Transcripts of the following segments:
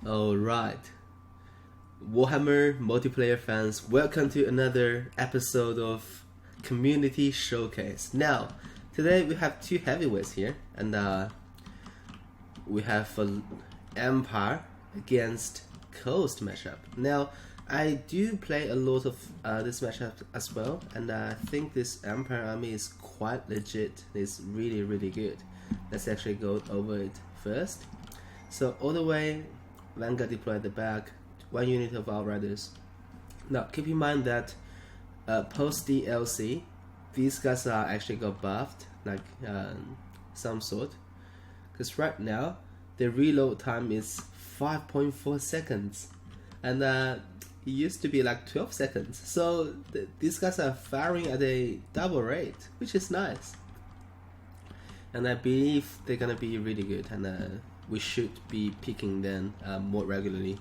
Alright, Warhammer multiplayer fans, welcome to another episode of Community Showcase. Now, today we have two heavyweights here, and we have an Empire against Coast matchup. Now, I do play a lot of this matchup as well, and I think this Empire army is quite legit. It's really good. Let's actually go over it first. So all the way, Vanguard deployed at the back, 1 unit of Outriders. Now keep in mind that post DLC, these guys are actually got buffed, like some sort, because right now the reload time is 5.4 seconds, and it used to be like 12 seconds. So these guys are firing at a double rate, which is nice, and I believe they're gonna be really good, and we should be picking them more regularly.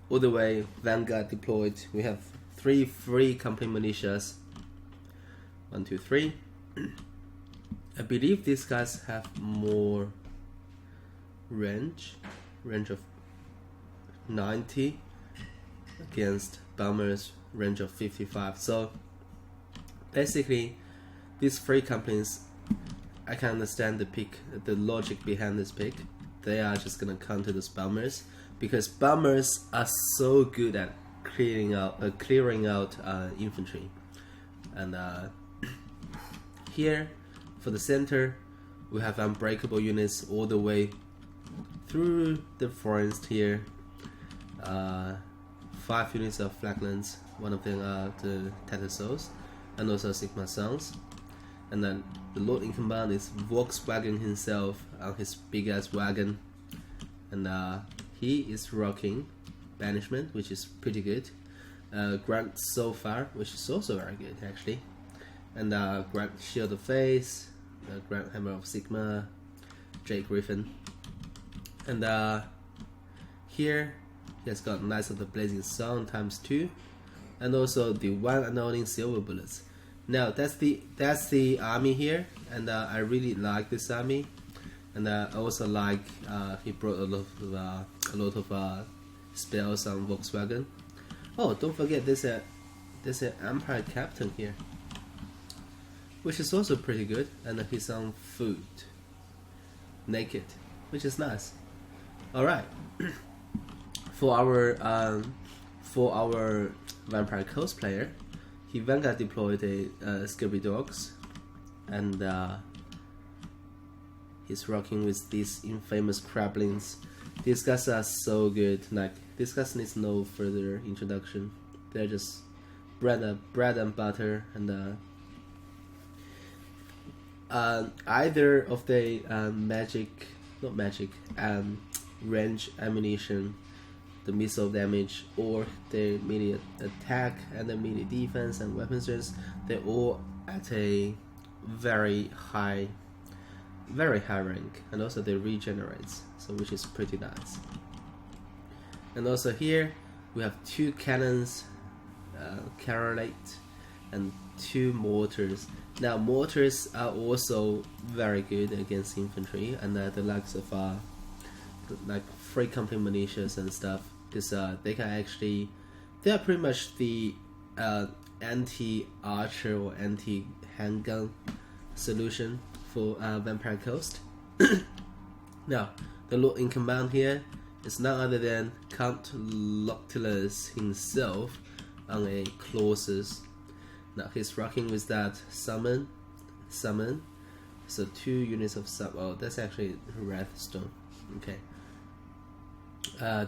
All the way, Vanguard deployed. We have 3 free company militias. 1, 2, 3. I believe these guys have more range of 90 against Bomber's range of 55. So basically, these 3 companies, I can understand the logic behind this pick. They are just gonna counter those Bombers, because Bombers are so good at clearing out infantry. And here for the center, we have unbreakable units all the way through the forest here. 5 units of Flaglands, one of them are the Tattersalls, and also Sigma Sons. And then the Lord in command is Volkswagen himself on his big ass wagon, and he is rocking Banishment, which is pretty good. Grant Soulfire, which is also very good actually, and Grant Shield of Faith, Grant Hammer of Sigma, Jake Griffin, and here he has got Knights of the Blazing Sun ×2, and also the one annulling Silver Bullets. Now that's the army here, and I really like this army, and I also like he brought a lot of spells on Volkswagen. Oh, don't forget there's an Empire Captain here, which is also pretty good, and he's on foot, naked, which is nice. All right, for our Vampire Coast player, he Vanguard deployed a Scurvy Dogs, and he's rocking with these infamous Crablings. These guys are so good. Like, these guys needs no further introduction. They're just bread and butter, and either of the range ammunition, the missile damage, or the immediate attack and the immediate defense and weapons range, they're all at a very high rank, and also they regenerates, so which is pretty nice. And also here we have 2 cannons, Carolite, and 2 mortars. Now mortars are also very good against infantry, and the likes of like free company militias and stuff, because they are pretty much the anti-archer or anti-handgun solution for Vampire Coast. Now the Lord in command here is none other than Count Loctilus himself on a Colossus. Now he's rocking with that summon, so 2 units of oh, that's actually Wrathstone. Okay.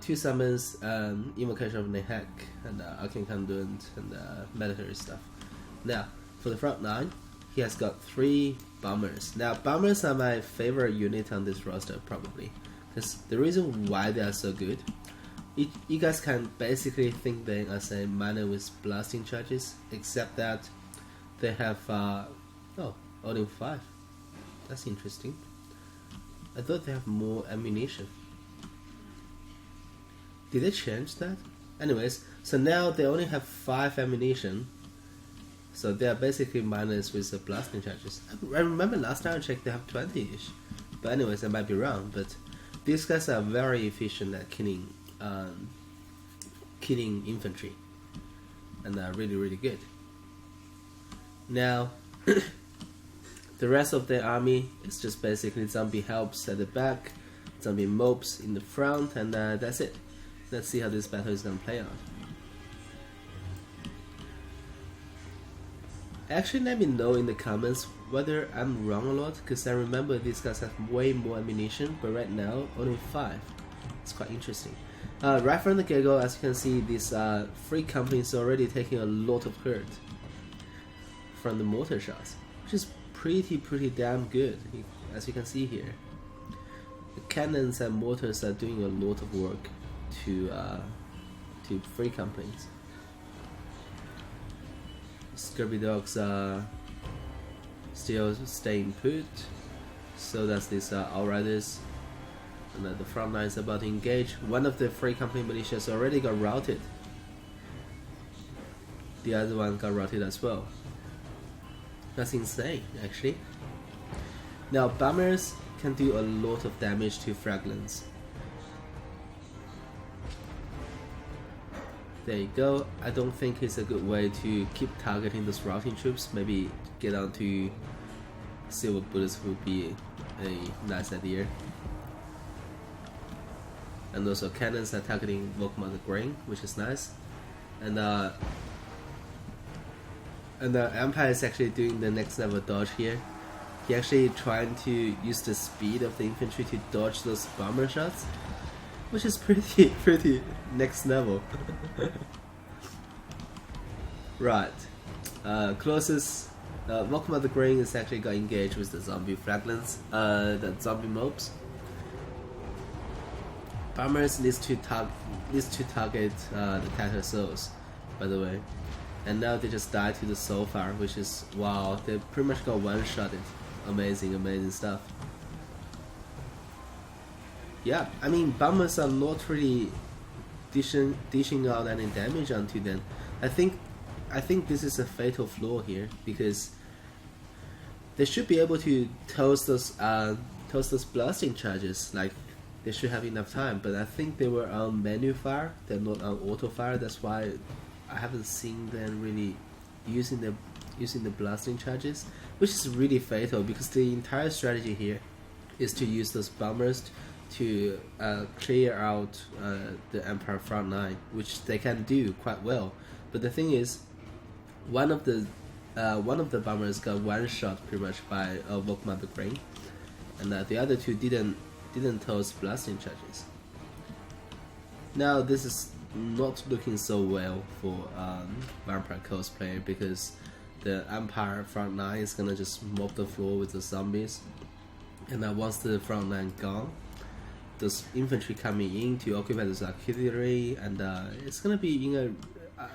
2 summons, Invocation of Nehek, and Arcane Conduit, and military stuff. Now, for the front 9, he has got 3 Bombers. Now, Bombers are my favorite unit on this roster, probably, because the reason why they are so good, you guys can basically think them as a miner with blasting charges, except that they have only 5. That's interesting. I thought they have more ammunition. Did they change that? Anyways, so now they only have 5 ammunition, so they are basically miners with the blasting charges. I remember last time I checked they have 20-ish, but anyways, I might be wrong, but these guys are very efficient at killing infantry, and are really good. Now, the rest of the army is just basically zombie helps at the back, zombie mobs in the front, and that's it. Let's see how this battle is gonna play out. Actually, let me know in the comments whether I'm wrong or not, because I remember these guys have way more ammunition, but right now only 5. It's quite interesting. Right from the get-go, as you can see, these 3 companies are already taking a lot of hurt from the mortar shots, which is pretty damn good, as you can see here. The cannons and mortars are doing a lot of work to 3 companies. Scurvy dogs are still staying put, so that's these outriders, and the front line is about to engage. One of the 3 company militias already got routed. The other one got routed as well. That's insane, actually. Now, bombers can do a lot of damage to fraglines. There you go. I don't think it's a good way to keep targeting those routing troops. Maybe get on to silver bullets would be a nice idea. And also cannons are targeting Warhammer the Grain, which is nice. And the Empire is actually doing the next level dodge here. He actually trying to use the speed of the infantry to dodge those bomber shots, which is pretty next level. Right, closest Warhammer the Grain is actually got engaged with the zombie fraglins, the zombie mobs. Bombers needs to target the tattered souls, by the way, and now they just died to the soul fire, which is wow. They pretty much got one-shotted. Amazing stuff. Yeah, I mean, bombers are not really dishing out any damage onto them. I think this is a fatal flaw here, because they should be able to toast those blasting charges. Like, they should have enough time, but I think they were on menu fire. They're not on auto fire. That's why I haven't seen them really using the blasting charges, which is really fatal, because the entire strategy here is to use those bombers to clear out the Empire front line, which they can do quite well. But the thing is, one of the bombers got one shot pretty much by Warhammer the Grain, and the other 2 didn't toast blasting charges. Now this is not looking so well for Vampire cosplayer, because the Empire front line is gonna just mop the floor with the zombies, and once the front line gone, those infantry coming in to occupy this artillery, and it's gonna be in a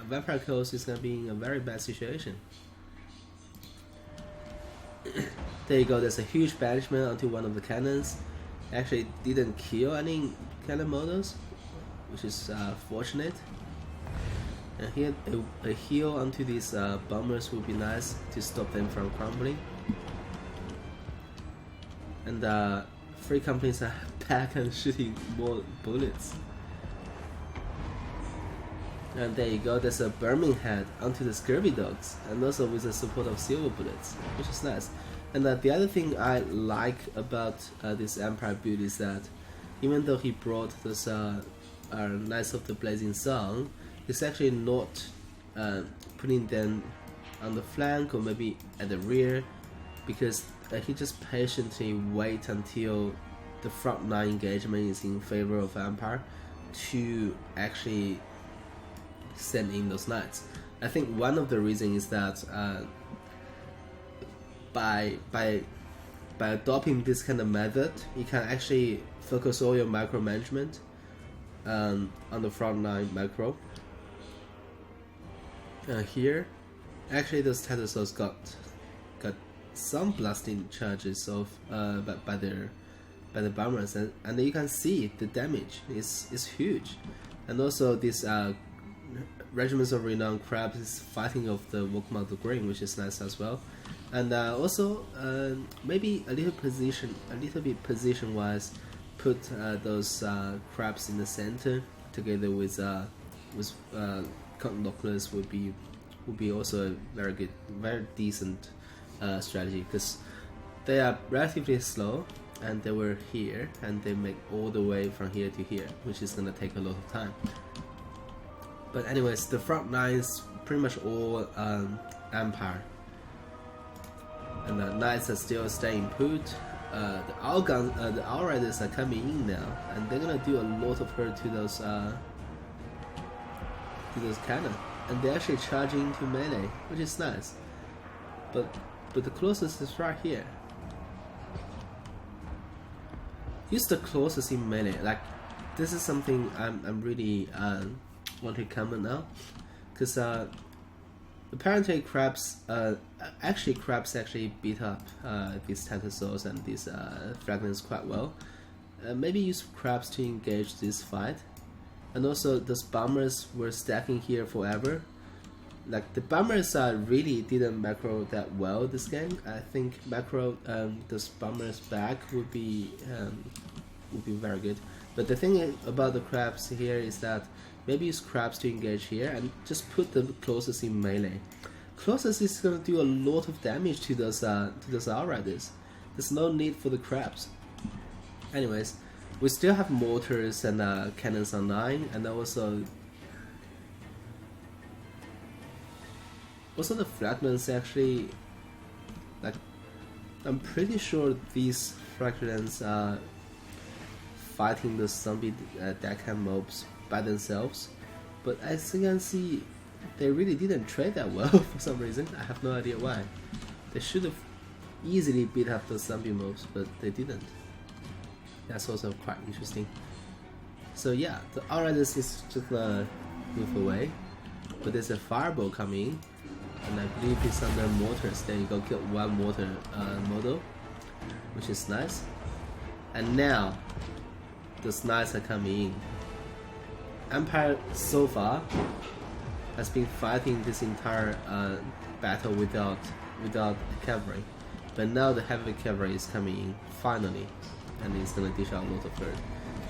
Vampire Coast is gonna be in a very bad situation. There you go. There's a huge banishment onto one of the cannons. Actually, didn't kill any cannon models, which is fortunate. And here a heal onto these bombers would be nice to stop them from crumbling. And 3 companies are back and shooting more bullets. And there you go, there's a burning head onto the scurvy dogs, and also with the support of silver bullets, which is nice. And the other thing I like about this Empire build is that even though he brought this Knights of the Blazing Sun, he's actually not putting them on the flank or maybe at the rear, because he just patiently wait until the front line engagement is in favor of Empire to actually send in those knights. I think one of the reasons is that by adopting this kind of method, you can actually focus all your micromanagement on the front line macro. Here, actually, those tattered souls got some blasting charges of by the bombers, and you can see the damage is huge, and also this regiments of renowned crabs is fighting off the Warhammer the Grain, which is nice as well. And also maybe a little bit position wise, put those crabs in the center together with Contlocklers would be also a very good, very decent strategy, because they are relatively slow and they were here and they make all the way from here to here, which is gonna take a lot of time. But anyways, the front line is pretty much all Empire, and the Knights are still staying put. The Owl Riders are coming in now, and they're gonna do a lot of hurt to those cannon, and they're actually charging into melee, which is nice. But the closest is right here. Use the closest in melee. Like, this is something I'm really want to comment now, because apparently crabs actually beat up these Tentasaurs and these fragments quite well. Maybe use crabs to engage this fight, and also those bombers were stacking here forever. Like, the bombers really didn't macro that well this game. I think macro those bombers back would be very good. But the thing about the crabs here is that maybe use crabs to engage here and just put the closest in melee. Closest is gonna do a lot of damage to those Outriders. There's no need for the crabs. Anyways, we still have mortars and cannons online, and also the fragments actually, like, I'm pretty sure these fragments are fighting the zombie deckhand mobs by themselves, but as you can see, they really didn't trade that well for some reason. I have no idea why. They should have easily beat up those zombie mobs, but they didn't. That's also quite interesting. So yeah, the Outriders is just gonna move away, but there's a fireball coming, and I believe it's under mortars. There you go, kill one mortar model, which is nice. And now the Knights are coming in. Empire so far has been fighting this entire battle without cavalry, but now the heavy cavalry is coming in finally, and it's gonna dish out a lot of hurt,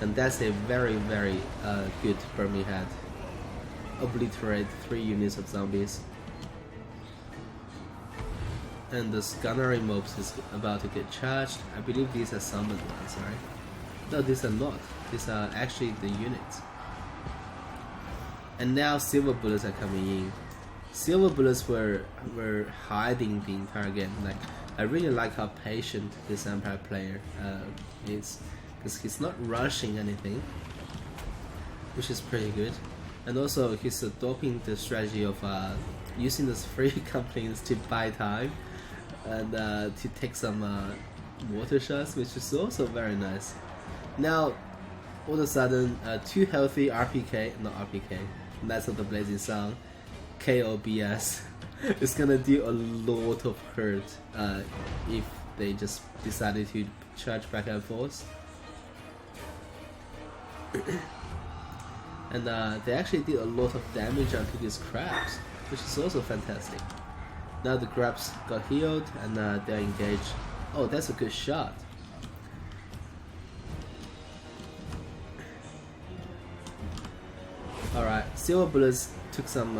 and that's a very good Burmy head. Obliterate 3 units of zombies, and the gunnery mobs is about to get charged. I believe these are summoned ones, right? No, these are not. These are actually the units. And now silver bullets are coming in. Silver bullets were hiding the entire game. Like, I really like how patient this Empire player is, because he's not rushing anything, which is pretty good. And also he's adopting the strategy of using those free companies to buy time and to take some water shots, which is also very nice. Now, all of a sudden, 2 healthy Knights of the Blazing Sun, KOBS, is gonna do a lot of hurt if they just decided to charge back and forth. And they actually did a lot of damage onto these crabs, which is also fantastic. Now the crabs got healed and they're engaged. Oh, that's a good shot. Alright, silver bullets took some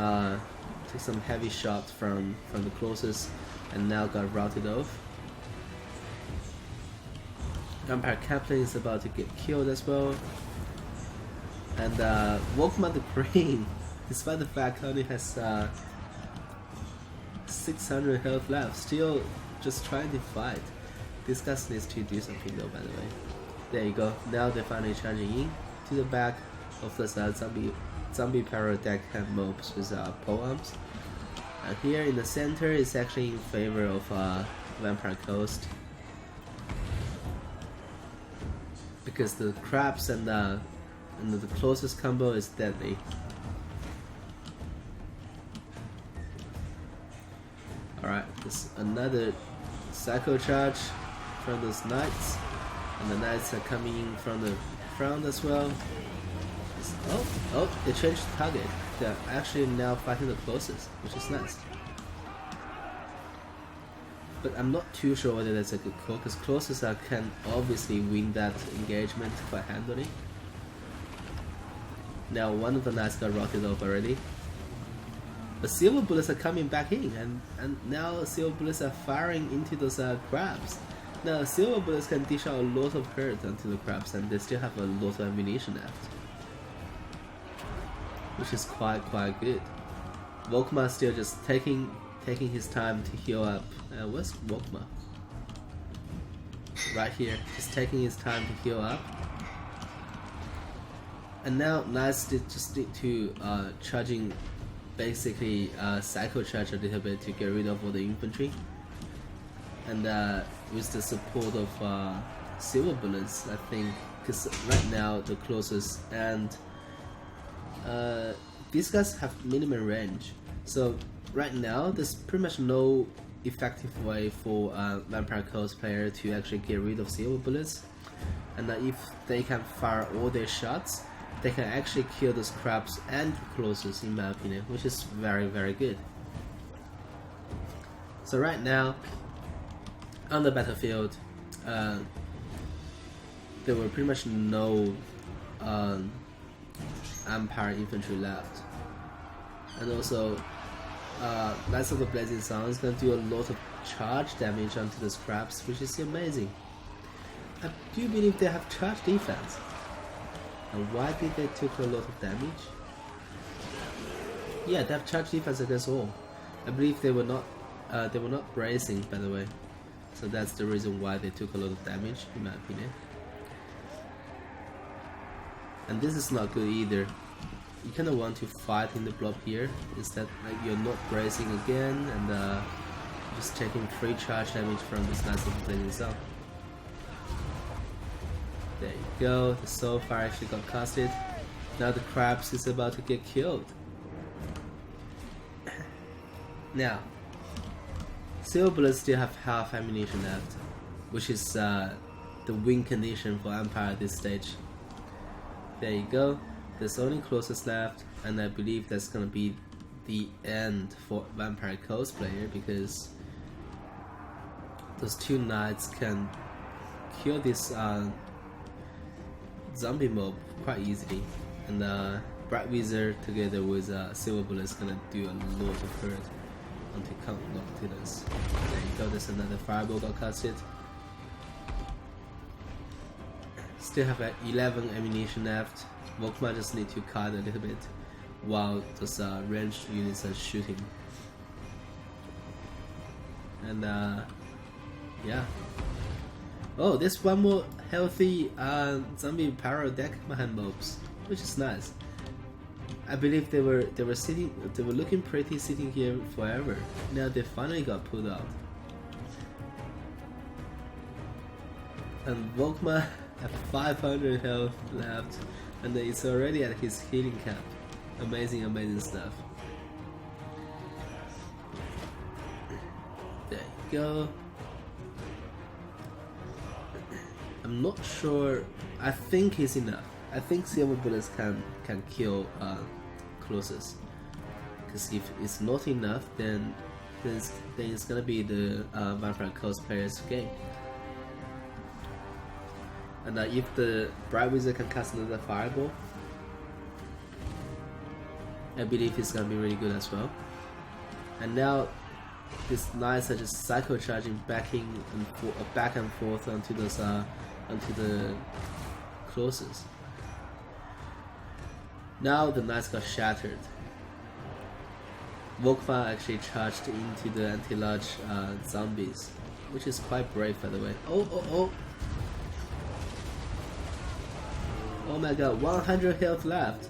heavy shots from the closest, and now got routed off. Empire Captain is about to get killed as well. And Warhammer the Green, despite the fact only has 600 health left, still just trying to fight. This guy needs to do something though, by the way. There you go, now they're finally charging in to the back of the zombie power deckhand mobs with pole arms. And here in the center is actually in favor of Vampire Coast, because the crabs and the closest combo is deadly. Alright, there's another Psycho Charge from those Knights, and the Knights are coming in from the front as well. Oh, they changed the target. They're actually now fighting the closest, which is nice. but I'm not too sure whether that's a good call, because closest can obviously win that engagement quite handily. Now one of the knights got rotted off already. The silver bullets are coming back in, and now silver bullets are firing into those crabs. Now silver bullets can dish out a lot of hurt onto the crabs, and they still have a lot of ammunition left, which is quite good. Volkmar still just taking his time to heal up. Where's Volkmar? Right here, just taking his time to heal up. And now knights just need to charging, basically cycle charge a little bit to get rid of all the infantry. And with the support of silver bullets, I think, because right now the closest and these guys have minimum range, so right now there's pretty much no effective way for Vampire cosplayer to actually get rid of silver bullets. And if they can fire all their shots, they can actually kill those crabs and closest, in my opinion, which is very good. So right now on the battlefield, there were pretty much no Empire infantry left, and also Knights of the Blazing Sun is going to do a lot of charge damage onto the scraps, which is amazing. I do believe they have charge defense. And why did they take a lot of damage? Yeah, they have charge defense against all. I believe they were not bracing, by the way, so that's the reason why they took a lot of damage, in my opinion. And this is not good either. You kind of want to fight in the blob here, instead like you're not bracing again and just taking free charge damage from this Knights of the Blazing Sun. There you go, the soul fire actually got casted. Now the crabs is about to get killed. Now, silver bullets still have half ammunition left, which is the win condition for Empire at this stage. There you go, there's only closest left, and I believe that's gonna be the end for Vampire cosplayer, because those two knights can kill this zombie mob quite easily, and Bright Wizard together with silver bullet is gonna do a lot of hurt onto Count Noctilus. There you go, there's another fireball got casted. Still have 11 ammunition left. Volkmar just need to cut a little bit while those ranged units are shooting. And yeah. Oh, there's one more healthy zombie pyro deck behind mobs, which is nice. I believe they were looking pretty sitting here forever. Now they finally got pulled out. And Volkmar have 500 health left, and it's already at his healing cap. Amazing stuff. There you go. I'm not sure. I think it's enough. I think silver bullets can kill closest. Because if it's not enough, then it's gonna be the Vampire cosplayer's game. And if the Bright Wizard can cast another fireball, I believe it's gonna be really good as well. And now these knights are just cycle charging back and forth onto those onto the closest. Now the knights got shattered. Volkmar actually charged into the anti-large zombies, which is quite brave, by the way. Oh my god, 100 health left.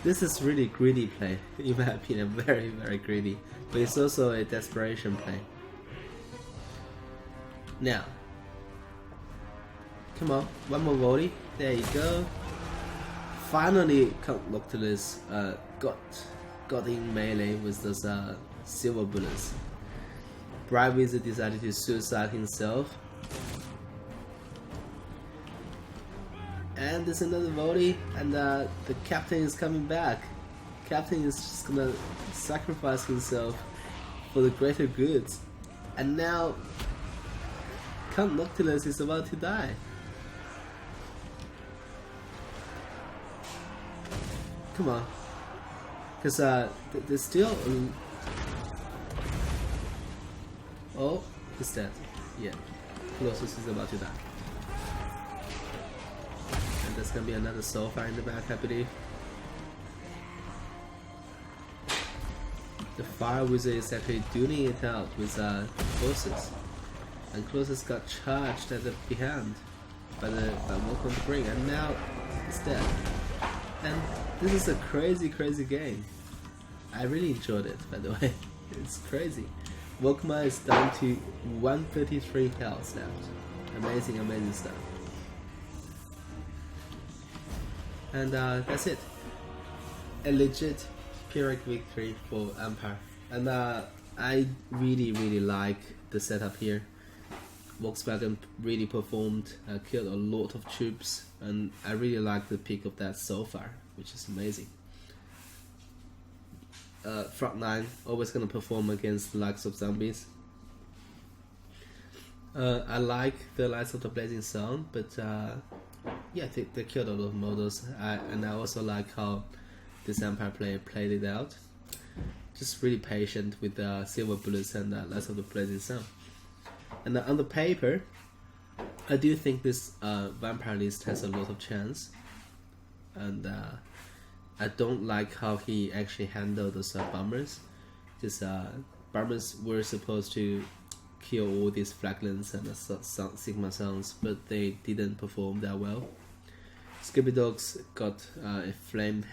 This is really greedy play, in my opinion, very greedy. But it's also a desperation play. Now, come on, one more volley. There you go. Finally, Count Noctilus got in melee with those silver bullets. Bright Wizard decided to suicide himself. And there's another volley, and the captain is coming back. Captain is just gonna sacrifice himself for the greater goods. And now Count Noctilus is about to die. Come on. Because there's still... Oh, he's dead. Yeah. Colossus is about to die. And there's gonna be another soul fire in the back, I believe. The fire wizard is actually dueling it out with Colossus. And Colossus got charged at the behind by Walk on the Brink, and now it's dead. And this is a crazy game. I really enjoyed it, by the way. It's crazy. Volkmar is down to 133 health now. Amazing stuff. And that's it. A legit Pyrrhic victory for Empire. And I really like the setup here. Volkswagen really performed, killed a lot of troops, and I really like the pick of that so far, which is amazing. Front line always gonna perform against the likes of zombies. I like the Lights of the Blazing Sun, but yeah, they killed a lot of models. And I also like how this Empire player played it out. Just really patient with Silver Bullets and Lights of the Blazing Sun. And on the paper, I do think this vampire list has a lot of chance. And I don't like how he actually handled those bombers. Because bombers were supposed to kill all these flaglants and Sigma Sons, but they didn't perform that well. Skippy Dogs got a flame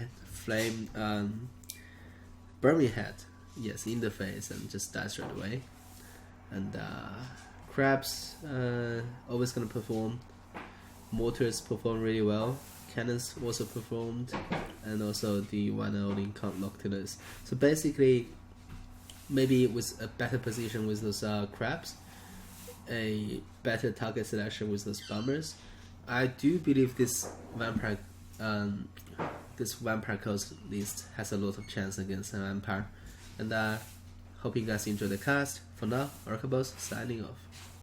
burning head, yes, in the face, and just died straight away. And Crabs always gonna perform. Mortars perform really well. Cannons also performed, and also the one and only Count Noctilus. So basically, maybe with a better position with those crabs, a better target selection with those bombers, I do believe this vampire coast list has a lot of chance against an Empire. And hope you guys enjoy the cast. For now, Archibald signing off.